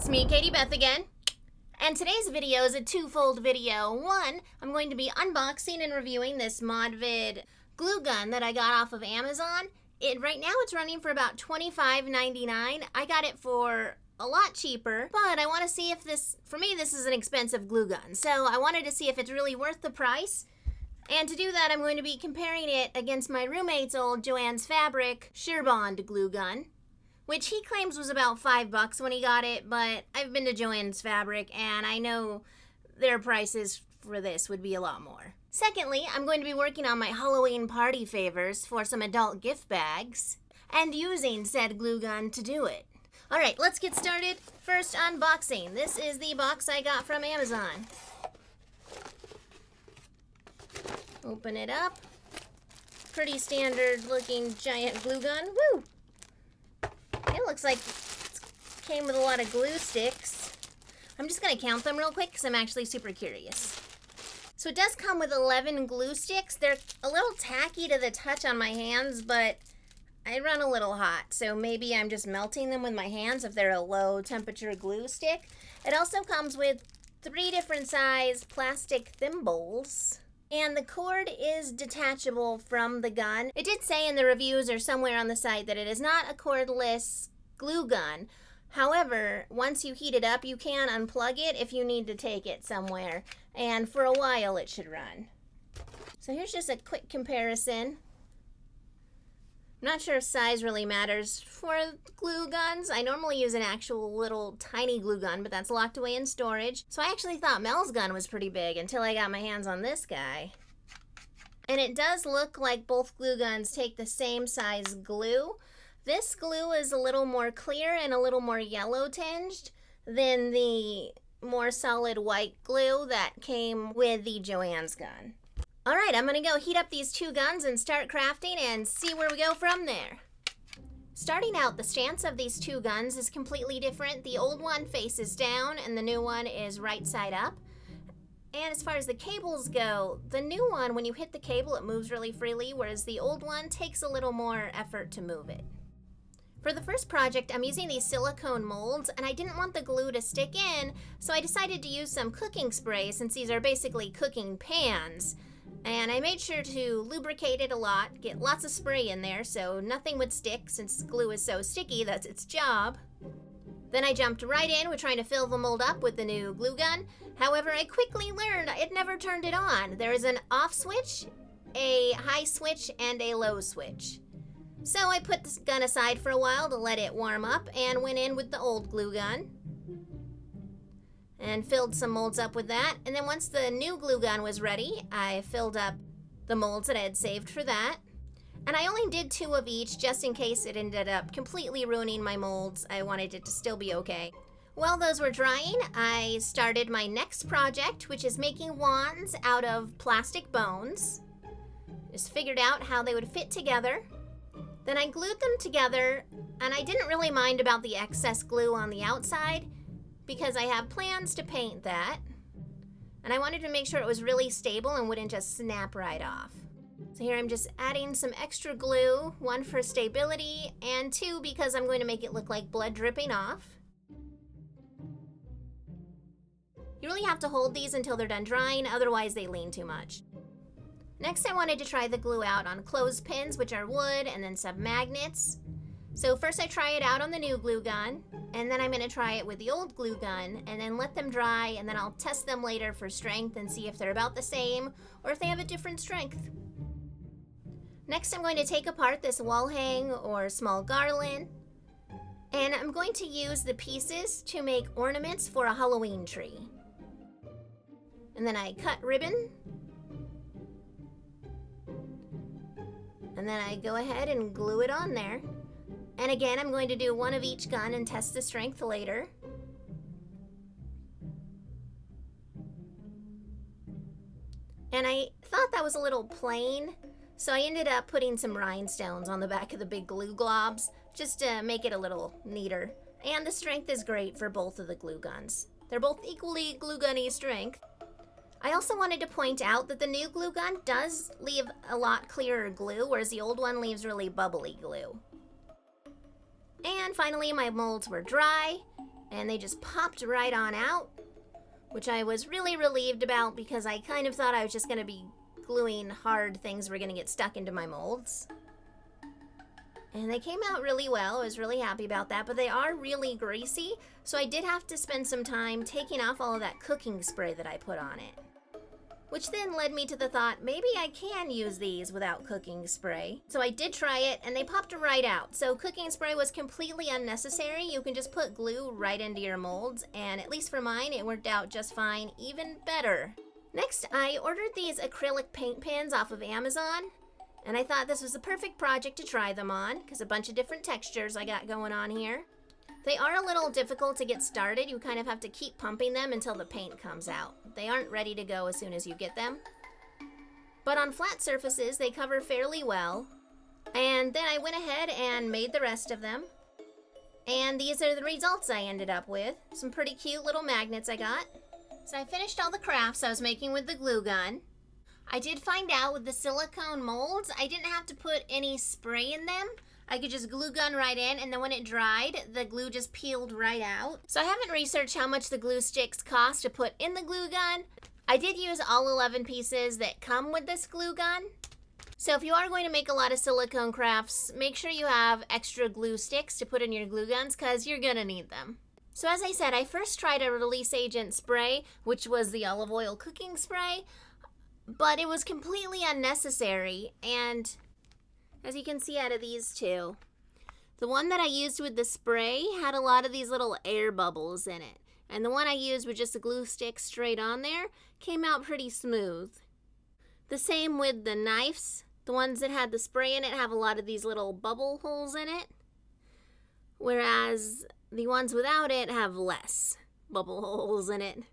It's me, Katie-Beth again. And today's video is a twofold video. One, I'm going to be unboxing and reviewing this Monvict glue gun that I got off of Amazon. Right now it's running for about $25.99. I got it for a lot cheaper, but I want to see if for me, this is an expensive glue gun. So I wanted to see if it's really worth the price. And to do that, I'm going to be comparing it against my roommate's old Joann's Fabric Sheer Bond glue gun, which he claims was about $5 when he got it, but I've been to Joann's Fabric and I know their prices for this would be a lot more. Secondly, I'm going to be working on my Halloween party favors for some adult gift bags and using said glue gun to do it. Alright, let's get started. First, unboxing. This is the box I got from Amazon. Open it up. Pretty standard looking giant glue gun. Woo! It looks like it came with a lot of glue sticks. I'm just going to count them real quick because I'm actually super curious. So it does come with 11 glue sticks. They're a little tacky to the touch on my hands, but I run a little hot, so maybe I'm just melting them with my hands if they're a low temperature glue stick. It also comes with 3 different size plastic thimbles. And the cord is detachable from the gun. It did say in the reviews or somewhere on the site that it is not a cordless glue gun. However, once you heat it up, you can unplug it if you need to take it somewhere. And for a while, it should run. So here's just a quick comparison. I'm not sure if size really matters for glue guns. I normally use an actual little tiny glue gun, but that's locked away in storage. So I actually thought Mel's gun was pretty big until I got my hands on this guy. And it does look like both glue guns take the same size glue. This glue is a little more clear and a little more yellow tinged than the more solid white glue that came with the Joann's gun. Alright, I'm going to go heat up these 2 guns and start crafting and see where we go from there. Starting out, the stance of these 2 guns is completely different. The old one faces down and the new one is right side up. And as far as the cables go, the new one, when you hit the cable, it moves really freely, whereas the old one takes a little more effort to move it. For the first project, I'm using these silicone molds, and I didn't want the glue to stick in, so I decided to use some cooking spray since these are basically cooking pans. And I made sure to lubricate it a lot, get lots of spray in there so nothing would stick since glue is so sticky, that's its job. Then I jumped right in with trying to fill the mold up with the new glue gun. However, I quickly learned it never turned it on. There is an off switch, a high switch, and a low switch. So I put this gun aside for a while to let it warm up and went in with the old glue gun and filled some molds up with that. And then once the new glue gun was ready, I filled up the molds that I had saved for that. And I only did 2 of each just in case it ended up completely ruining my molds. I wanted it to still be okay. While those were drying, I started my next project, which is making wands out of plastic bones. Just figured out how they would fit together. Then I glued them together, and I didn't really mind about the excess glue on the outside because I have plans to paint that. And I wanted to make sure it was really stable and wouldn't just snap right off. So here I'm just adding some extra glue, 1 for stability, and 2 because I'm going to make it look like blood dripping off. You really have to hold these until they're done drying, otherwise they lean too much. Next, I wanted to try the glue out on clothespins, which are wood, and then some magnets. So first I try it out on the new glue gun, and then I'm going to try it with the old glue gun, and then let them dry, and then I'll test them later for strength and see if they're about the same, or if they have a different strength. Next, I'm going to take apart this wall hang or small garland, and I'm going to use the pieces to make ornaments for a Halloween tree. And then I cut ribbon, and then I go ahead and glue it on there. And again, I'm going to do 1 of each gun and test the strength later. And I thought that was a little plain, so I ended up putting some rhinestones on the back of the big glue globs just to make it a little neater. And the strength is great for both of the glue guns. They're both equally glue gunny strength. I also wanted to point out that the new glue gun does leave a lot clearer glue, whereas the old one leaves really bubbly glue. And finally, my molds were dry, and they just popped right on out, which I was really relieved about because I kind of thought I was just going to be gluing hard things were going to get stuck into my molds. And they came out really well. I was really happy about that, but they are really greasy, so I did have to spend some time taking off all of that cooking spray that I put on it. Which then led me to the thought, maybe I can use these without cooking spray. So I did try it, and they popped right out. So cooking spray was completely unnecessary. You can just put glue right into your molds, and at least for mine, it worked out just fine, even better. Next, I ordered these acrylic paint pens off of Amazon, and I thought this was the perfect project to try them on, because a bunch of different textures I got going on here. They are a little difficult to get started. You kind of have to keep pumping them until the paint comes out. They aren't ready to go as soon as you get them. But on flat surfaces, they cover fairly well. And then I went ahead and made the rest of them. And these are the results I ended up with. Some pretty cute little magnets I got. So I finished all the crafts I was making with the glue gun. I did find out with the silicone molds, I didn't have to put any spray in them. I could just glue gun right in, and then when it dried, the glue just peeled right out. So I haven't researched how much the glue sticks cost to put in the glue gun. I did use all 11 pieces that come with this glue gun. So if you are going to make a lot of silicone crafts, make sure you have extra glue sticks to put in your glue guns, because you're gonna need them. So as I said, I first tried a release agent spray, which was the olive oil cooking spray, but it was completely unnecessary, and as you can see out of these two, the one that I used with the spray had a lot of these little air bubbles in it. And the one I used with just a glue stick straight on there came out pretty smooth. The same with the knives. The ones that had the spray in it have a lot of these little bubble holes in it, whereas the ones without it have less bubble holes in it.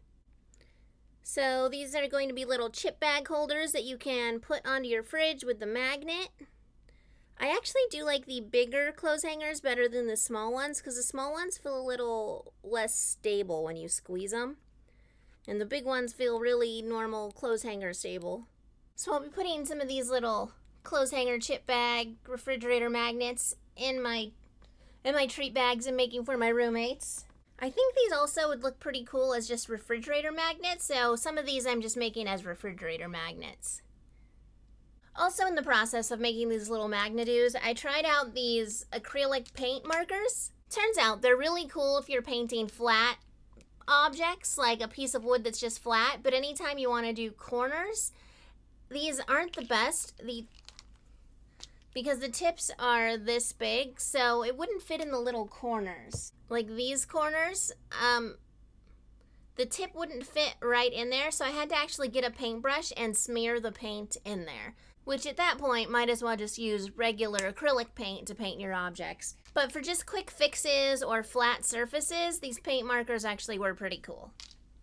So these are going to be little chip bag holders that you can put onto your fridge with the magnet. I actually do like the bigger clothes hangers better than the small ones, because the small ones feel a little less stable when you squeeze them. And the big ones feel really normal clothes hanger stable. So I'll be putting some of these little clothes hanger chip bag refrigerator magnets in my treat bags and making for my roommates. I think these also would look pretty cool as just refrigerator magnets, so some of these I'm just making as refrigerator magnets. Also in the process of making these little magnet-oos, I tried out these acrylic paint markers. Turns out they're really cool if you're painting flat objects, like a piece of wood that's just flat, but anytime you want to do corners, these aren't the best because the tips are this big, so it wouldn't fit in the little corners. Like these corners, the tip wouldn't fit right in there, so I had to actually get a paintbrush and smear the paint in there. Which at that point, might as well just use regular acrylic paint to paint your objects. But for just quick fixes or flat surfaces, these paint markers actually were pretty cool.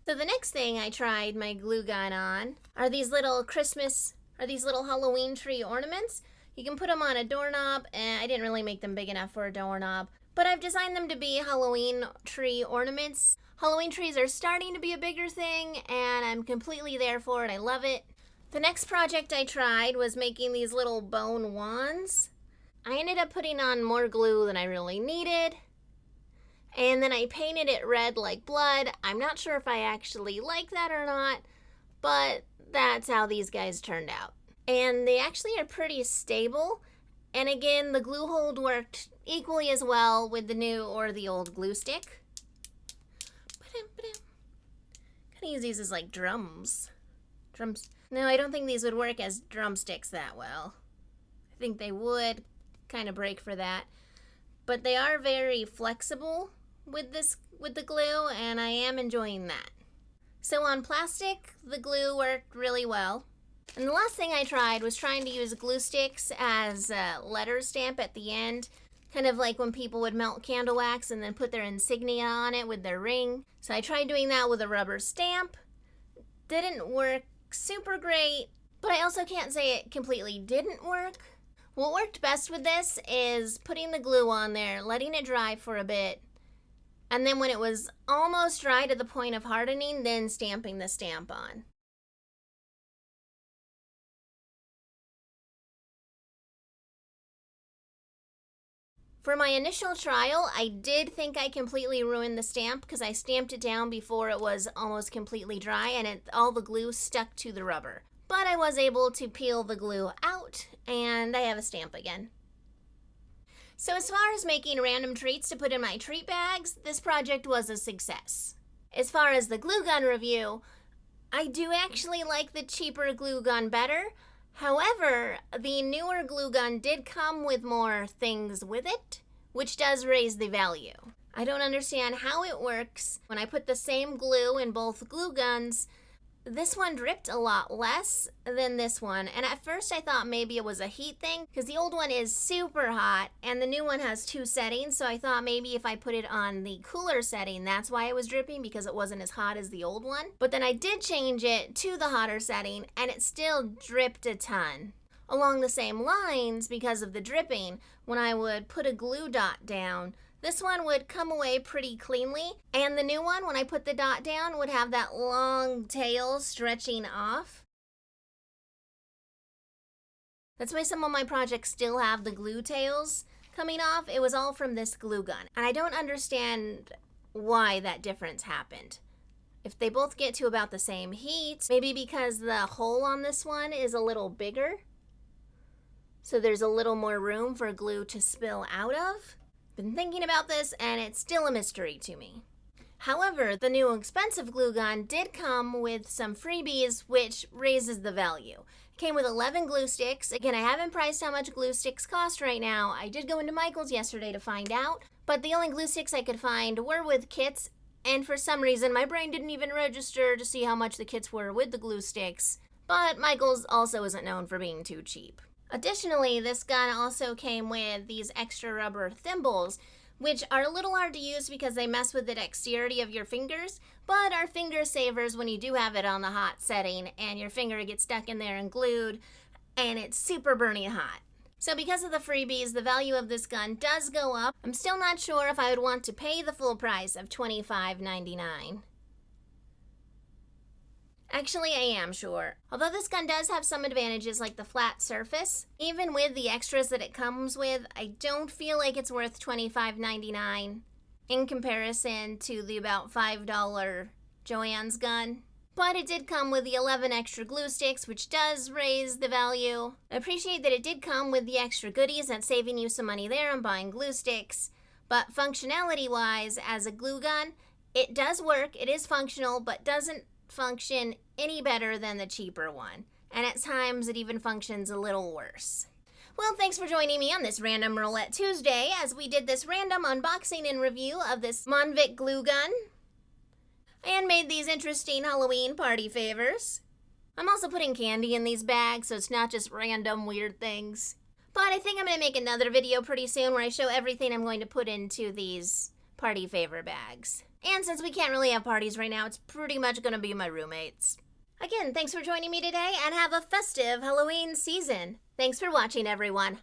So the next thing I tried my glue gun on are these little Halloween tree ornaments. You can put them on a doorknob, and I didn't really make them big enough for a doorknob, but I've designed them to be Halloween tree ornaments. Halloween trees are starting to be a bigger thing, and I'm completely there for it. I love it. The next project I tried was making these little bone wands. I ended up putting on more glue than I really needed, and then I painted it red like blood. I'm not sure if I actually like that or not, but that's how these guys turned out. And they actually are pretty stable, and again, the glue hold worked equally as well with the new or the old glue stick. Kind of use these as like drums. No, I don't think these would work as drumsticks that well. I think they would kind of break for that. But they are very flexible with the glue, and I am enjoying that. So on plastic, the glue worked really well. And the last thing I tried was trying to use glue sticks as a letter stamp at the end. Kind of like when people would melt candle wax and then put their insignia on it with their ring. So I tried doing that with a rubber stamp. Didn't work super great, but I also can't say it completely didn't work. What worked best with this is putting the glue on there, letting it dry for a bit, and then when it was almost dry to the point of hardening, then stamping the stamp on. For my initial trial, I did think I completely ruined the stamp because I stamped it down before it was almost completely dry and all the glue stuck to the rubber. But I was able to peel the glue out and I have a stamp again. So as far as making random treats to put in my treat bags, this project was a success. As far as the glue gun review, I do actually like the cheaper glue gun better. However, the newer glue gun did come with more things with it, which does raise the value. I don't understand how it works. When I put the same glue in both glue guns, this one dripped a lot less than this one. And at first I thought maybe it was a heat thing because the old one is super hot and the new one has 2 settings. So I thought maybe if I put it on the cooler setting, that's why it was dripping, because it wasn't as hot as the old one. But then I did change it to the hotter setting and it still dripped a ton. Along the same lines, because of the dripping, when I would put a glue dot down, this one would come away pretty cleanly, and the new one, when I put the dot down, would have that long tail stretching off. That's why some of my projects still have the glue tails coming off. It was all from this glue gun, and I don't understand why that difference happened. If they both get to about the same heat, maybe because the hole on this one is a little bigger, so there's a little more room for glue to spill out of. Been thinking about this and it's still a mystery to me. However, the new expensive glue gun did come with some freebies, which raises the value. It came with 11 glue sticks. Again, I haven't priced how much glue sticks cost right now. I did go into Michael's yesterday to find out, but the only glue sticks I could find were with kits, and for some reason my brain didn't even register to see how much the kits were with the glue sticks. But Michael's also isn't known for being too cheap. Additionally, this gun also came with these extra rubber thimbles, which are a little hard to use because they mess with the dexterity of your fingers, but are finger savers when you do have it on the hot setting and your finger gets stuck in there and glued, and it's super burning hot. So because of the freebies, the value of this gun does go up. I'm still not sure if I would want to pay the full price of $25.99. Actually, I am sure. Although this gun does have some advantages like the flat surface, even with the extras that it comes with, I don't feel like it's worth $25.99 in comparison to the about $5 Joann's gun. But it did come with the 11 extra glue sticks, which does raise the value. I appreciate that it did come with the extra goodies. That's saving you some money there on buying glue sticks. But functionality-wise, as a glue gun, it does work, it is functional, but doesn't function any better than the cheaper one, and at times it even functions a little worse. Well, thanks for joining me on this Random Roulette Tuesday as we did this random unboxing and review of this Monvict glue gun and made these interesting Halloween party favors. I'm also putting candy in these bags, so it's not just random weird things. But I think I'm going to make another video pretty soon where I show everything I'm going to put into these party favor bags. And since we can't really have parties right now, it's pretty much going to be my roommates. Again, thanks for joining me today, and have a festive Halloween season. Thanks for watching, everyone.